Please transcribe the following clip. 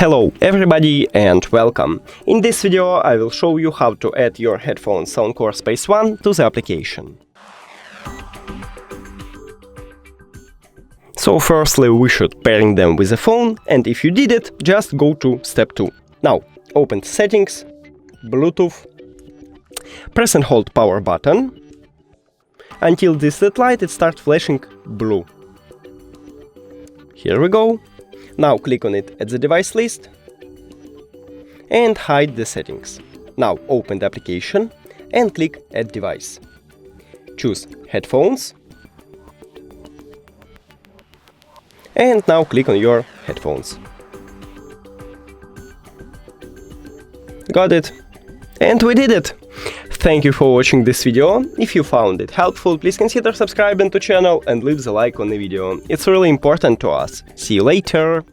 Hello everybody and welcome! In this video I will show you how to add your headphones SOUNDCORE Space One to the application. So firstly we should pairing them with a phone, and if you did it, just go to step 2. Now open Settings, Bluetooth, press and hold power button until this LED light starts flashing blue. Here we go. Now click on it at the device list and hide the settings. Now open the application and click Add Device. Choose Headphones and now click on your headphones. Got it? And we did it! Thank you for watching this video. If you found it helpful, please consider subscribing to the channel and leave the like on the video. It's really important to us. See you later!